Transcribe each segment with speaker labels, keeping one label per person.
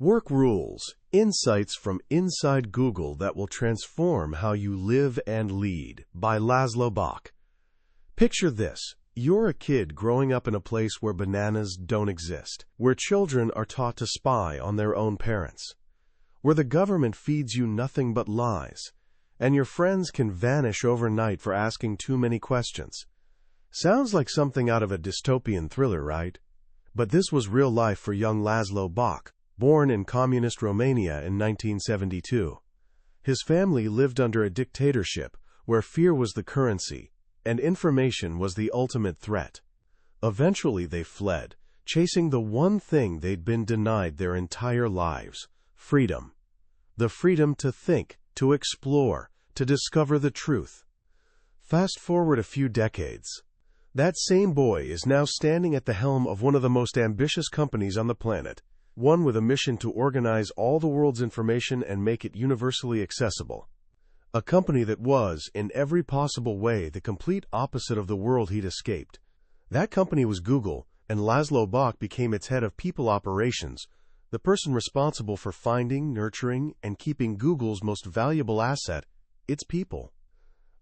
Speaker 1: Work Rules, Insights from Inside Google That Will Transform How You Live and Lead by Laszlo Bock. Picture this. You're a kid growing up in a place where bananas don't exist, where children are taught to spy on their own parents, where the government feeds you nothing but lies, and your friends can vanish overnight for asking too many questions. Sounds like something out of a dystopian thriller, right? But this was real life for young Laszlo Bock, born in communist Romania in 1972. His family lived under a dictatorship where fear was the currency and information was the ultimate threat. Eventually they fled, chasing the one thing they'd been denied their entire lives: freedom. The freedom to think, to explore, to discover the truth. Fast forward a few decades. That same boy is now standing at the helm of one of the most ambitious companies on the planet, one with a mission to organize all the world's information and make it universally accessible. A company that was, in every possible way, the complete opposite of the world he'd escaped. That company was Google, and Laszlo Bock became its head of people operations, the person responsible for finding, nurturing, and keeping Google's most valuable asset, its people.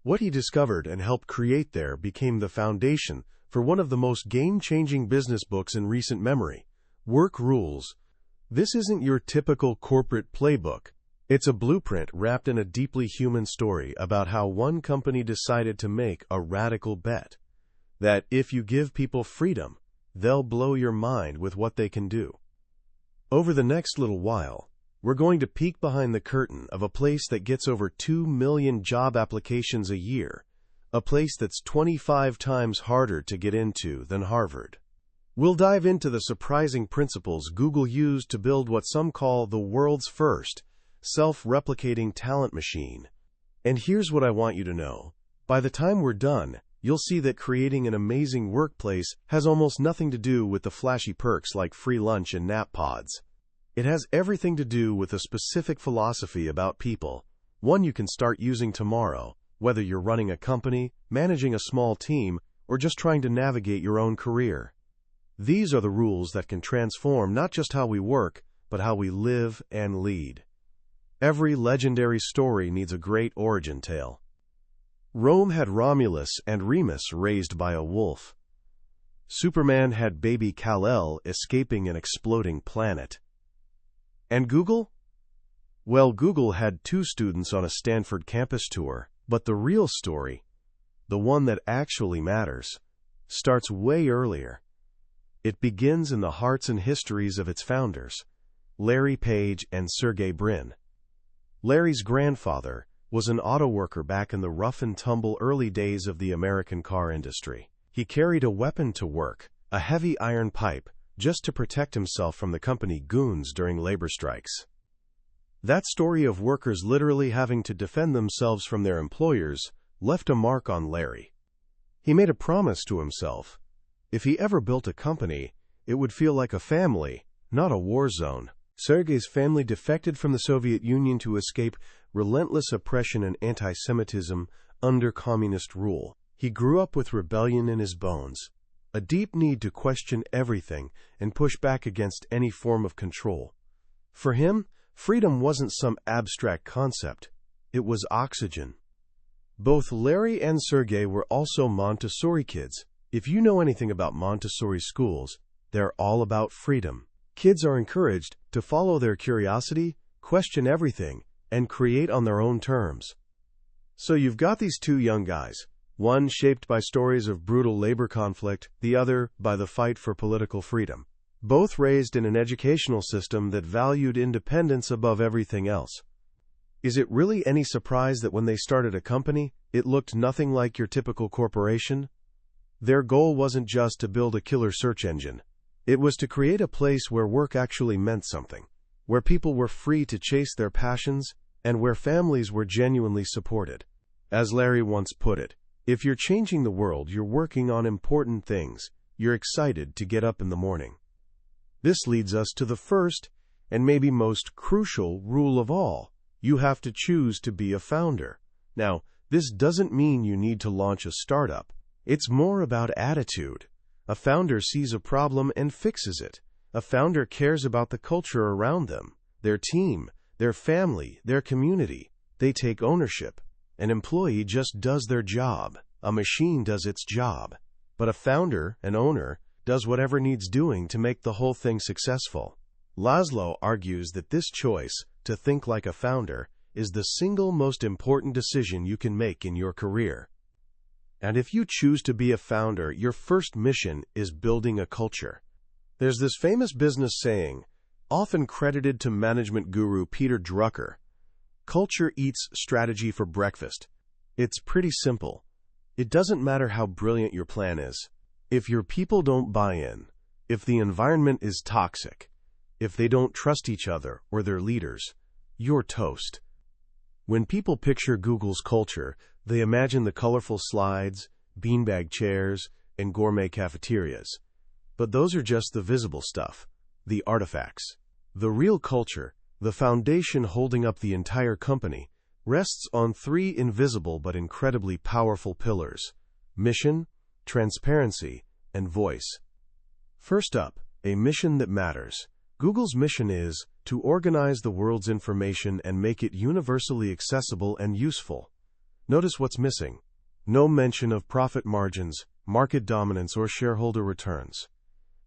Speaker 1: What he discovered and helped create there became the foundation for one of the most game-changing business books in recent memory, Work Rules. This isn't your typical corporate playbook. It's a blueprint wrapped in a deeply human story about how one company decided to make a radical bet that if you give people freedom, they'll blow your mind with what they can do. Over the next little while, we're going to peek behind the curtain of a place that gets over 2 million job applications a year, a place that's 25 times harder to get into than Harvard. We'll dive into the surprising principles Google used to build what some call the world's first self-replicating talent machine. And here's what I want you to know. By the time we're done, you'll see that creating an amazing workplace has almost nothing to do with the flashy perks like free lunch and nap pods. It has everything to do with a specific philosophy about people, one you can start using tomorrow, whether you're running a company, managing a small team, or just trying to navigate your own career. These are the rules that can transform not just how we work, but how we live and lead. Every legendary story needs a great origin tale. Rome had Romulus and Remus raised by a wolf. Superman had baby Kal-El escaping an exploding planet. And Google? Well, Google had 2 students on a Stanford campus tour, but the real story, the one that actually matters, starts way earlier. It begins in the hearts and histories of its founders, Larry Page and Sergey Brin. Larry's grandfather was an auto worker back in the rough-and-tumble early days of the American car industry. He carried a weapon to work, a heavy iron pipe, just to protect himself from the company goons during labor strikes. That story of workers literally having to defend themselves from their employers left a mark on Larry. He made a promise to himself. If he ever built a company, it would feel like a family, not a war zone. Sergey's family defected from the Soviet Union to escape relentless oppression and anti-Semitism under communist rule. He grew up with rebellion in his bones, a deep need to question everything and push back against any form of control. For him, freedom wasn't some abstract concept. It was oxygen. Both Larry and Sergey were also Montessori kids. If you know anything about Montessori schools, they're all about freedom. Kids are encouraged to follow their curiosity, question everything, and create on their own terms. So you've got these 2 young guys, one shaped by stories of brutal labor conflict, the other by the fight for political freedom. Both raised in an educational system that valued independence above everything else. Is it really any surprise that when they started a company, it looked nothing like your typical corporation? Their goal wasn't just to build a killer search engine. It was to create a place where work actually meant something, where people were free to chase their passions, and where families were genuinely supported. As Larry once put it, if you're changing the world, you're working on important things. You're excited to get up in the morning. This leads us to the first, and maybe most crucial, rule of all. You have to choose to be a founder. Now, this doesn't mean you need to launch a startup. It's more about attitude. A founder sees a problem and fixes it. A founder cares about the culture around them, their team, their family, their community. They take ownership. An employee just does their job. A machine does its job. But a founder, an owner, does whatever needs doing to make the whole thing successful. Laszlo argues that this choice, to think like a founder, is the single most important decision you can make in your career. And if you choose to be a founder, your first mission is building a culture. There's this famous business saying, often credited to management guru Peter Drucker, "Culture eats strategy for breakfast." It's pretty simple. It doesn't matter how brilliant your plan is. If your people don't buy in, if the environment is toxic, if they don't trust each other or their leaders, you're toast. When people picture Google's culture, they imagine the colorful slides, beanbag chairs, and gourmet cafeterias. But those are just the visible stuff, the artifacts. The real culture, the foundation holding up the entire company, rests on three invisible but incredibly powerful pillars: mission, transparency, and voice. First up, a mission that matters. Google's mission is to organize the world's information and make it universally accessible and useful. Notice what's missing. No mention of profit margins, market dominance, or shareholder returns.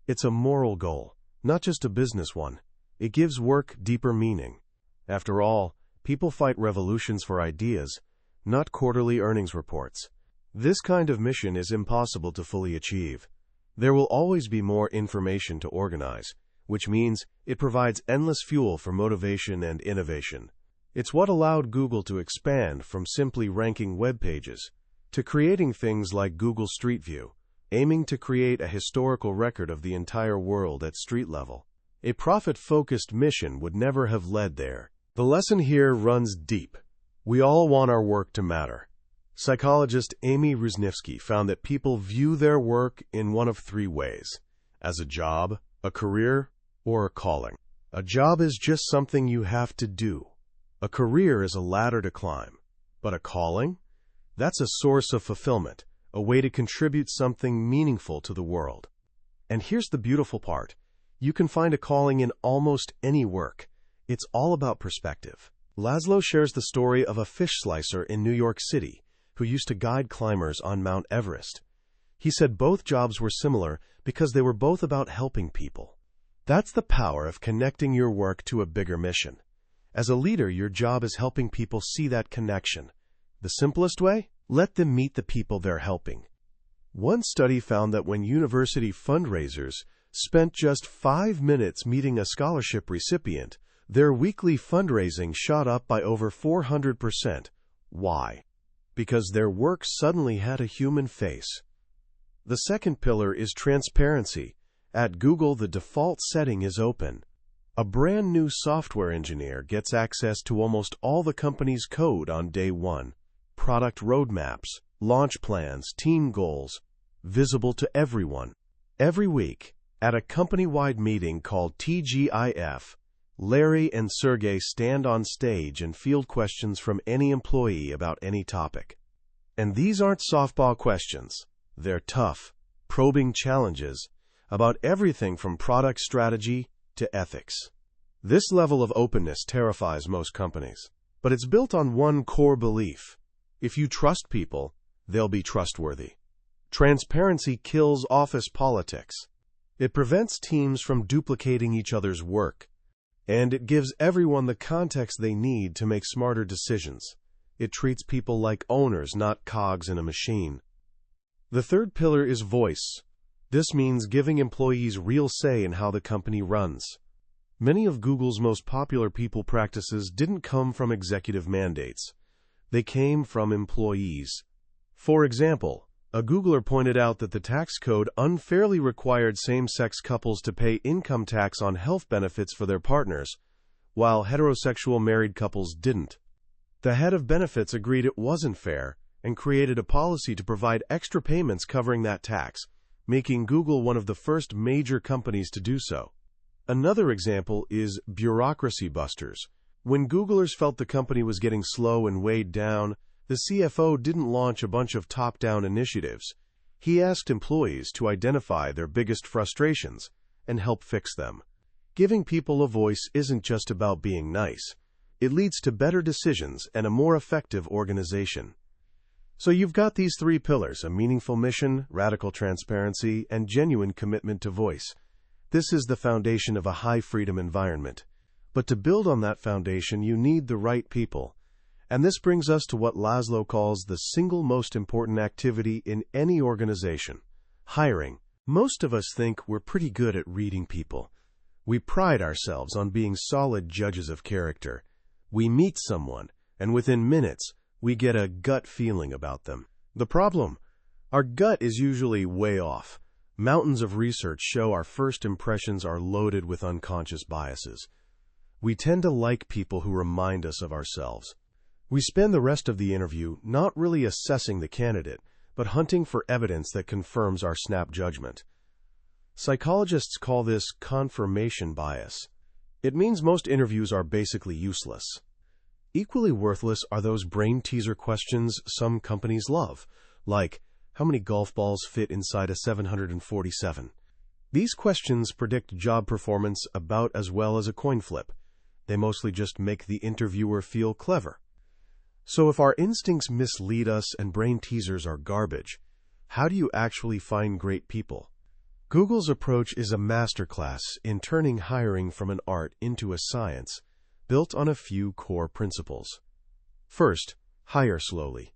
Speaker 1: It's a moral goal, not just a business one. It gives work deeper meaning. After all, people fight revolutions for ideas, not quarterly earnings reports. This kind of mission is impossible to fully achieve. There will always be more information to organize, which means it provides endless fuel for motivation and innovation. It's what allowed Google to expand from simply ranking web pages to creating things like Google Street View, aiming to create a historical record of the entire world at street level. A profit-focused mission would never have led there. The lesson here runs deep. We all want our work to matter. Psychologist Amy Rusnifsky found that people view their work in one of three ways: as a job, a career, or a calling. A job is just something you have to do. A career is a ladder to climb. But a calling? That's a source of fulfillment, a way to contribute something meaningful to the world. And here's the beautiful part. You can find a calling in almost any work. It's all about perspective. Laszlo shares the story of a fish slicer in New York City who used to guide climbers on Mount Everest. He said both jobs were similar because they were both about helping people. That's the power of connecting your work to a bigger mission. As a leader, your job is helping people see that connection. The simplest way? Let them meet the people they're helping. One study found that when university fundraisers spent just 5 minutes meeting a scholarship recipient, their weekly fundraising shot up by over 400%. Why? Because their work suddenly had a human face. The second pillar is transparency. At Google, the default setting is open. A brand new software engineer gets access to almost all the company's code on day one. Product roadmaps, launch plans, team goals, visible to everyone. Every week, at a company-wide meeting called TGIF, Larry and Sergey stand on stage and field questions from any employee about any topic. And these aren't softball questions. They're tough, probing challenges about everything from product strategy to ethics. This level of openness terrifies most companies, but it's built on one core belief. If you trust people, they'll be trustworthy. Transparency kills office politics. It prevents teams from duplicating each other's work, and it gives everyone the context they need to make smarter decisions. It treats people like owners, not cogs in a machine. The third pillar is voice. This means giving employees real say in how the company runs. Many of Google's most popular people practices didn't come from executive mandates. They came from employees. For example, a Googler pointed out that the tax code unfairly required same-sex couples to pay income tax on health benefits for their partners, while heterosexual married couples didn't. The head of benefits agreed it wasn't fair and created a policy to provide extra payments covering that tax, making Google one of the first major companies to do so. Another example is bureaucracy busters. When Googlers felt the company was getting slow and weighed down, the CFO didn't launch a bunch of top-down initiatives. He asked employees to identify their biggest frustrations and help fix them. Giving people a voice isn't just about being nice. It leads to better decisions and a more effective organization. So you've got these three pillars: a meaningful mission, radical transparency, and genuine commitment to voice. This is the foundation of a high-freedom environment. But to build on that foundation, you need the right people. And this brings us to what Laszlo calls the single most important activity in any organization: hiring. Most of us think we're pretty good at reading people. We pride ourselves on being solid judges of character. We meet someone, and within minutes, we get a gut feeling about them. The problem? Our gut is usually way off. Mountains of research show our first impressions are loaded with unconscious biases. We tend to like people who remind us of ourselves. We spend the rest of the interview not really assessing the candidate, but hunting for evidence that confirms our snap judgment. Psychologists call this confirmation bias. It means most interviews are basically useless. Equally worthless are those brain teaser questions some companies love, like, how many golf balls fit inside a 747? These questions predict job performance about as well as a coin flip. They mostly just make the interviewer feel clever. So if our instincts mislead us and brain teasers are garbage, how do you actually find great people? Google's approach is a masterclass in turning hiring from an art into a science, built on a few core principles. First, hire slowly.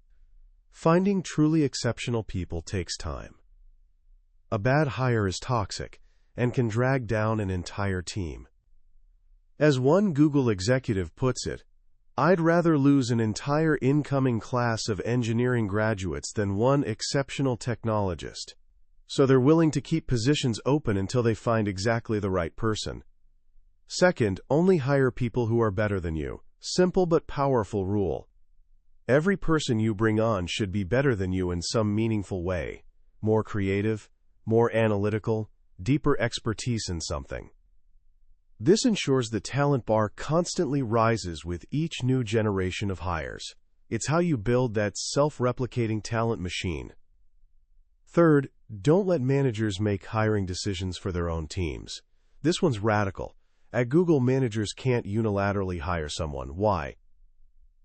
Speaker 1: Finding truly exceptional people takes time. A bad hire is toxic and can drag down an entire team. As one Google executive puts it, "I'd rather lose an entire incoming class of engineering graduates than one exceptional technologist." So they're willing to keep positions open until they find exactly the right person. Second, only hire people who are better than you. Simple but powerful rule. Every person you bring on should be better than you in some meaningful way. More creative, more analytical, deeper expertise in something. This ensures the talent bar constantly rises with each new generation of hires. It's how you build that self-replicating talent machine. Third, don't let managers make hiring decisions for their own teams. This one's radical. At Google, managers can't unilaterally hire someone. Why?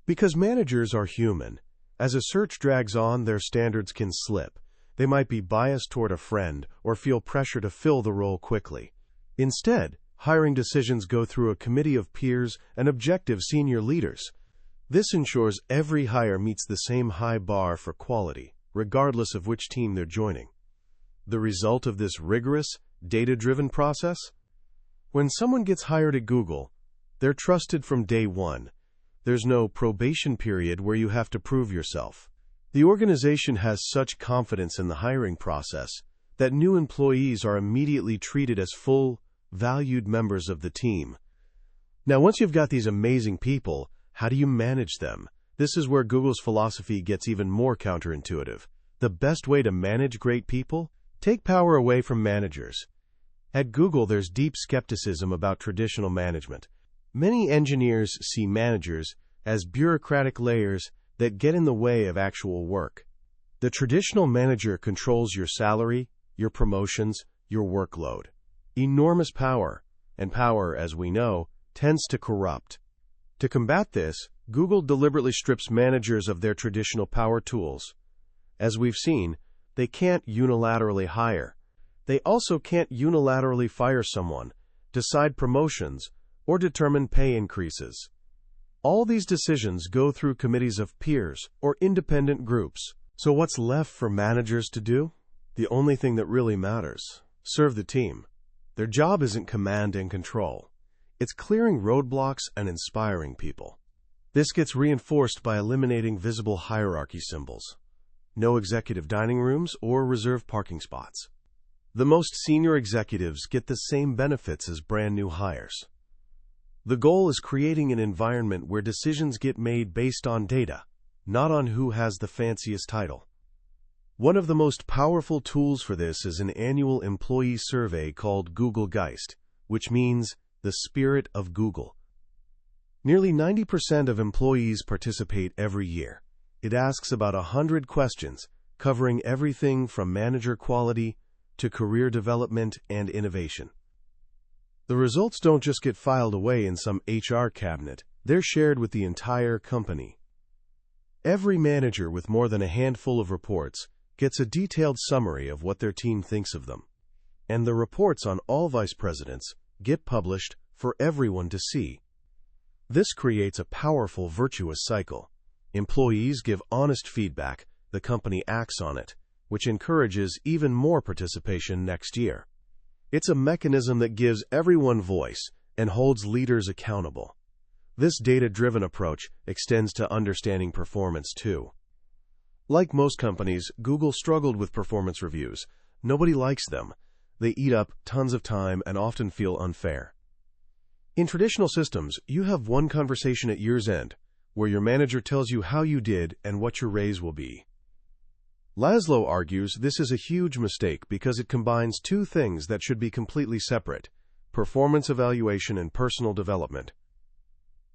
Speaker 1: Because managers are human. As a search drags on, their standards can slip. They might be biased toward a friend or feel pressure to fill the role quickly. Instead, hiring decisions go through a committee of peers and objective senior leaders. This ensures every hire meets the same high bar for quality, regardless of which team they're joining. The result of this rigorous, data-driven process? When someone gets hired at Google, they're trusted from day one. There's no probation period where you have to prove yourself. The organization has such confidence in the hiring process that new employees are immediately treated as full, valued members of the team. Now, once you've got these amazing people, how do you manage them? This is where Google's philosophy gets even more counterintuitive. The best way to manage great people? Take power away from managers. At Google, there's deep skepticism about traditional management. Many engineers see managers as bureaucratic layers that get in the way of actual work. The traditional manager controls your salary, your promotions, your workload. Enormous power, and power, as we know, tends to corrupt. To combat this, Google deliberately strips managers of their traditional power tools. As we've seen, they can't unilaterally hire. They also can't unilaterally fire someone, decide promotions, or determine pay increases. All these decisions go through committees of peers or independent groups. So what's left for managers to do? The only thing that really matters: serve the team. Their job isn't command and control. It's clearing roadblocks and inspiring people. This gets reinforced by eliminating visible hierarchy symbols. No executive dining rooms or reserved parking spots. The most senior executives get the same benefits as brand new hires. The goal is creating an environment where decisions get made based on data, not on who has the fanciest title. One of the most powerful tools for this is an annual employee survey called Google Geist, which means the spirit of Google. Nearly 90% of employees participate every year. It asks about 100 questions, covering everything from manager quality to career development and innovation. The results don't just get filed away in some HR cabinet, they're shared with the entire company. Every manager with more than a handful of reports gets a detailed summary of what their team thinks of them. And the reports on all vice presidents get published for everyone to see. This creates a powerful virtuous cycle. Employees give honest feedback, the company acts on it, which encourages even more participation next year. It's a mechanism that gives everyone voice and holds leaders accountable. This data-driven approach extends to understanding performance too. Like most companies, Google struggled with performance reviews. Nobody likes them. They eat up tons of time and often feel unfair. In traditional systems, you have one conversation at year's end, where your manager tells you how you did and what your raise will be. Laszlo argues this is a huge mistake because it combines two things that should be completely separate: performance evaluation and personal development.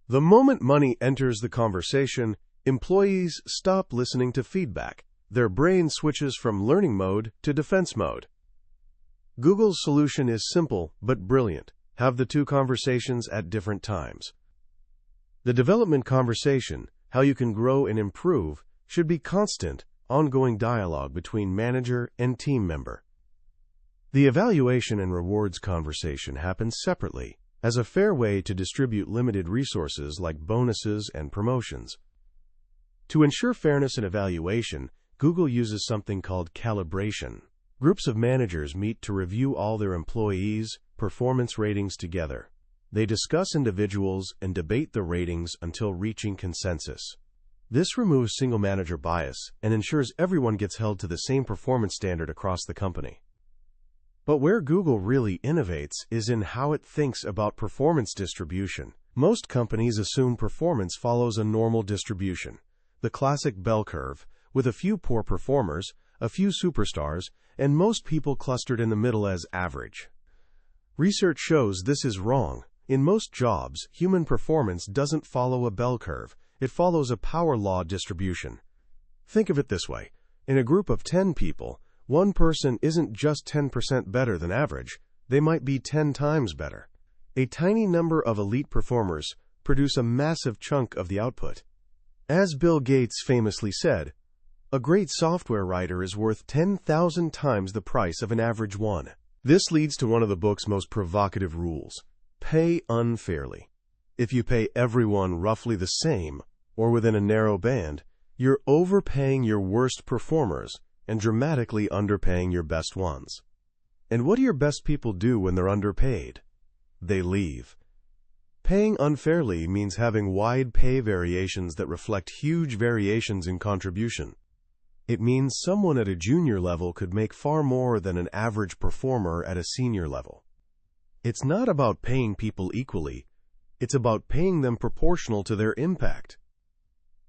Speaker 1: The moment money enters the conversation, employees stop listening to feedback. Their brain switches from learning mode to defense mode. Google's solution is simple but brilliant. Have the two conversations at different times. The development conversation, how you can grow and improve, should be constant, ongoing dialogue between manager and team member. The evaluation and rewards conversation happens separately, as a fair way to distribute limited resources like bonuses and promotions. To ensure fairness in evaluation, Google uses something called calibration. Groups of managers meet to review all their employees' performance ratings together. They discuss individuals and debate the ratings until reaching consensus. This removes single manager bias and ensures everyone gets held to the same performance standard across the company. But where Google really innovates is in how it thinks about performance distribution. Most companies assume performance follows a normal distribution, the classic bell curve, with a few poor performers, a few superstars, and most people clustered in the middle as average. Research shows this is wrong. In most jobs, human performance doesn't follow a bell curve. It follows a power law distribution. Think of it this way. In a group of 10 people, one person isn't just 10% better than average, they might be 10 times better. A tiny number of elite performers produce a massive chunk of the output. As Bill Gates famously said, a great software writer is worth 10,000 times the price of an average one. This leads to one of the book's most provocative rules: pay unfairly. If you pay everyone roughly the same, or within a narrow band, you're overpaying your worst performers and dramatically underpaying your best ones. And what do your best people do when they're underpaid? They leave. Paying unfairly means having wide pay variations that reflect huge variations in contribution. It means someone at a junior level could make far more than an average performer at a senior level. It's not about paying people equally, it's about paying them proportional to their impact.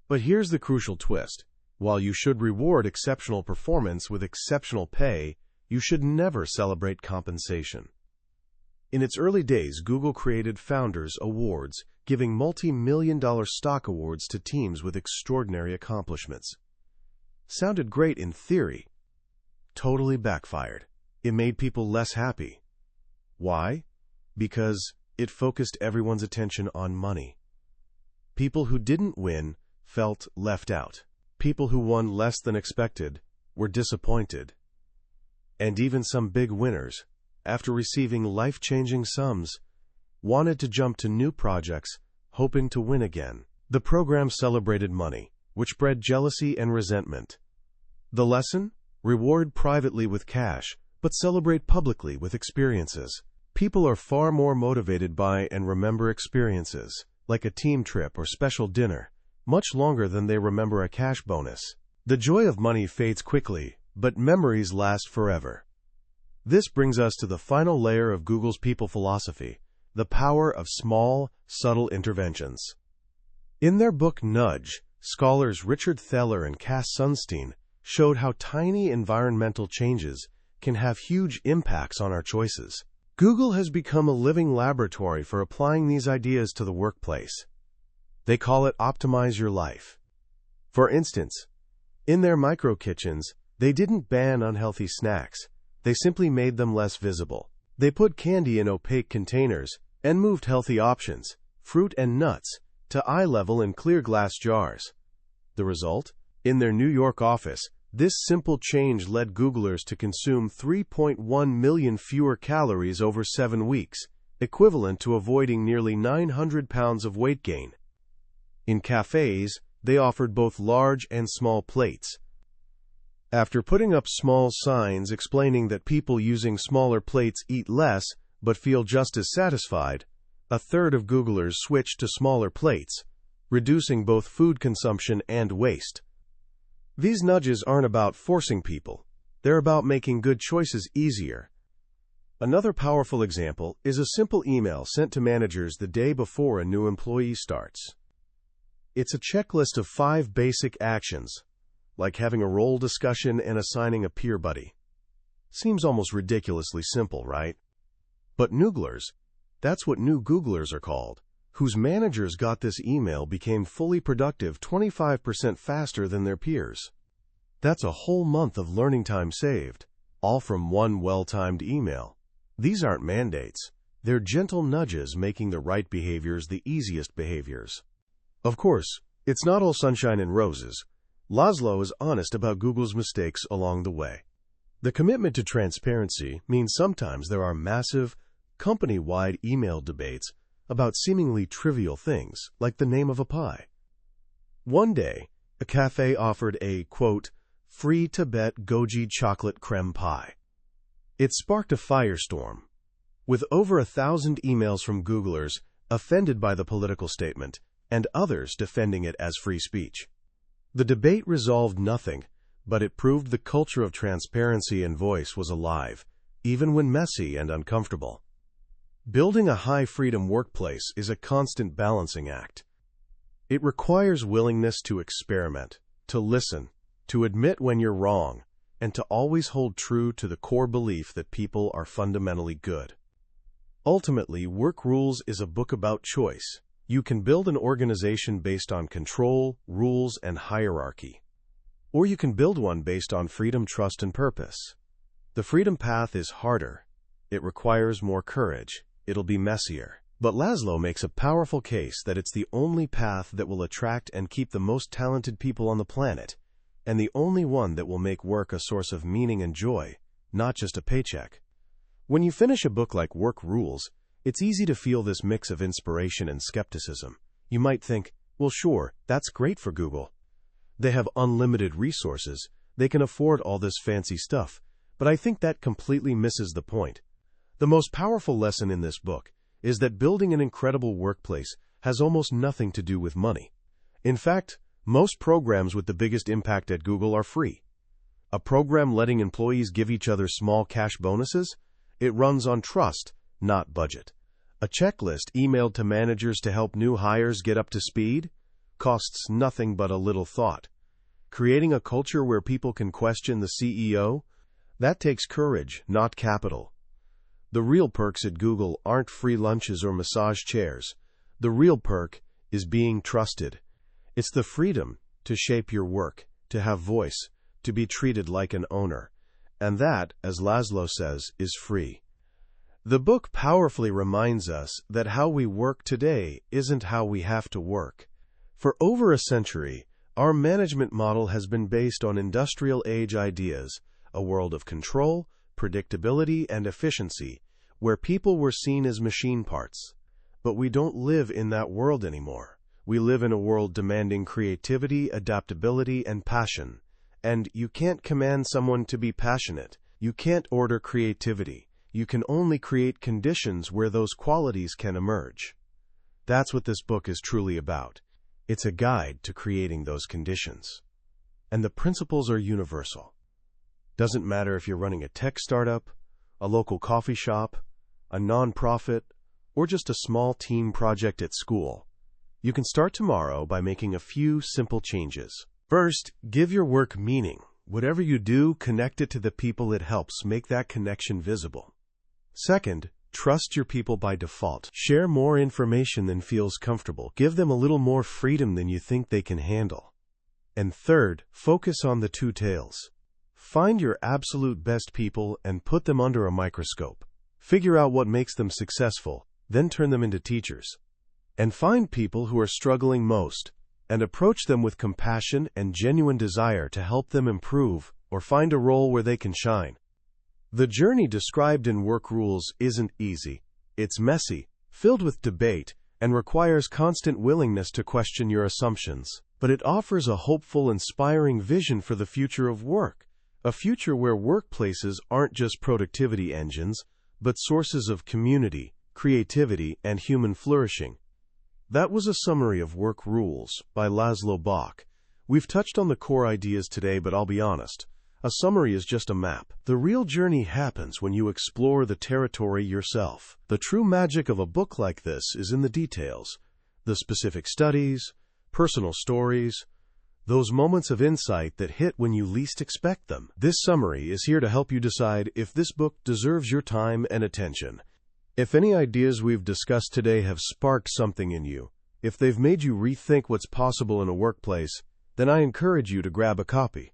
Speaker 1: But here's the crucial twist. While you should reward exceptional performance with exceptional pay, you should never celebrate compensation. In its early days, Google created Founders Awards, giving multi-million-dollar stock awards to teams with extraordinary accomplishments. Sounded great in theory. Totally backfired. It made people less happy. Why? Because it focused everyone's attention on money. People who didn't win felt left out. People who won less than expected were disappointed. And even some big winners, after receiving life-changing sums, wanted to jump to new projects, hoping to win again. The program celebrated money, which bred jealousy and resentment. The lesson? Reward privately with cash, but celebrate publicly with experiences. People are far more motivated by and remember experiences, like a team trip or special dinner, much longer than they remember a cash bonus. The joy of money fades quickly, but memories last forever. This brings us to the final layer of Google's people philosophy, the power of small, subtle interventions. In their book Nudge, scholars Richard Thaler and Cass Sunstein showed how tiny environmental changes can have huge impacts on our choices. Google has become a living laboratory for applying these ideas to the workplace. They call it Optimize Your Life. For instance, in their micro kitchens, they didn't ban unhealthy snacks. They simply made them less visible. They put candy in opaque containers and moved healthy options, fruit and nuts, to eye level in clear glass jars. The result? In their New York office, this simple change led Googlers to consume 3.1 million fewer calories over 7 weeks, equivalent to avoiding nearly 900 pounds of weight gain. In cafes, they offered both large and small plates. After putting up small signs explaining that people using smaller plates eat less but feel just as satisfied, a third of Googlers switched to smaller plates, reducing both food consumption and waste. These nudges aren't about forcing people. They're about making good choices easier. Another powerful example is a simple email sent to managers the day before a new employee starts. It's a checklist of 5 basic actions, like having a role discussion and assigning a peer buddy. Seems almost ridiculously simple, right? But Nooglers, that's what new Googlers are called, whose managers got this email became fully productive 25% faster than their peers. That's a whole month of learning time saved, all from one well-timed email. These aren't mandates. They're gentle nudges making the right behaviors the easiest behaviors. Of course, it's not all sunshine and roses. Laszlo is honest about Google's mistakes along the way. The commitment to transparency means sometimes there are massive, company-wide email debates about seemingly trivial things, like the name of a pie. One day, a cafe offered a, quote, free Tibet goji chocolate creme pie. It sparked a firestorm, with over 1,000 emails from Googlers offended by the political statement and others defending it as free speech. The debate resolved nothing, but it proved the culture of transparency and voice was alive, even when messy and uncomfortable. Building a high-freedom workplace is a constant balancing act. It requires willingness to experiment, to listen, to admit when you're wrong, and to always hold true to the core belief that people are fundamentally good. Ultimately, Work Rules is a book about choice. You can build an organization based on control, rules, and hierarchy. Or you can build one based on freedom, trust, and purpose. The freedom path is harder. It requires more courage. It'll be messier. But Laszlo makes a powerful case that it's the only path that will attract and keep the most talented people on the planet, and the only one that will make work a source of meaning and joy, not just a paycheck. When you finish a book like Work Rules, it's easy to feel this mix of inspiration and skepticism. You might think, well, sure, that's great for Google. They have unlimited resources. They can afford all this fancy stuff. But I think that completely misses the point. The most powerful lesson in this book is that building an incredible workplace has almost nothing to do with money. In fact, most programs with the biggest impact at Google are free. A program letting employees give each other small cash bonuses? It runs on trust, not budget. A checklist emailed to managers to help new hires get up to speed? Costs nothing but a little thought. Creating a culture where people can question the CEO? That takes courage, not capital. The real perks at Google aren't free lunches or massage chairs. The real perk is being trusted. It's the freedom to shape your work, to have voice, to be treated like an owner. And that, as Laszlo says, is free. The book powerfully reminds us that how we work today isn't how we have to work. For over a century, our management model has been based on industrial-age ideas, a world of control, predictability, and efficiency, where people were seen as machine parts. But we don't live in that world anymore. We live in a world demanding creativity, adaptability, and passion. And you can't command someone to be passionate. You can't order creativity. You can only create conditions where those qualities can emerge. That's what this book is truly about. It's a guide to creating those conditions. And the principles are universal. Doesn't matter if you're running a tech startup, a local coffee shop, a nonprofit, or just a small team project at school. You can start tomorrow by making a few simple changes. First, give your work meaning. Whatever you do, connect it to the people it helps. Make that connection visible. Second, trust your people by default. Share more information than feels comfortable. Give them a little more freedom than you think they can handle. And third, focus on the two tails. Find your absolute best people and put them under a microscope. Figure out what makes them successful, then turn them into teachers. And find people who are struggling most, and approach them with compassion and genuine desire to help them improve or find a role where they can shine. The journey described in Work Rules isn't easy. It's messy, filled with debate, and requires constant willingness to question your assumptions. But it offers a hopeful, inspiring vision for the future of work, a future where workplaces aren't just productivity engines, but sources of community, creativity, and human flourishing. That was a summary of Work Rules by Laszlo Bock. We've touched on the core ideas today, but I'll be honest, a summary is just a map. The real journey happens when you explore the territory yourself. The true magic of a book like this is in the details, the specific studies, personal stories, those moments of insight that hit when you least expect them. This summary is here to help you decide if this book deserves your time and attention. If any ideas we've discussed today have sparked something in you, if they've made you rethink what's possible in a workplace, then I encourage you to grab a copy.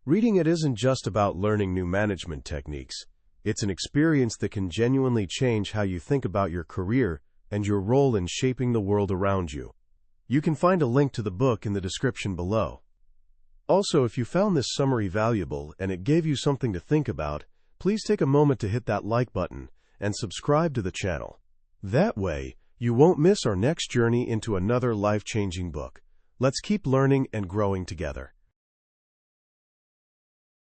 Speaker 1: Reading it isn't just about learning new management techniques. It's an experience that can genuinely change how you think about your career and your role in shaping the world around you. You can find a link to the book in the description below. Also, if you found this summary valuable and it gave you something to think about, please take a moment to hit that like button and subscribe to the channel. That way, you won't miss our next journey into another life-changing book. Let's keep learning and growing together.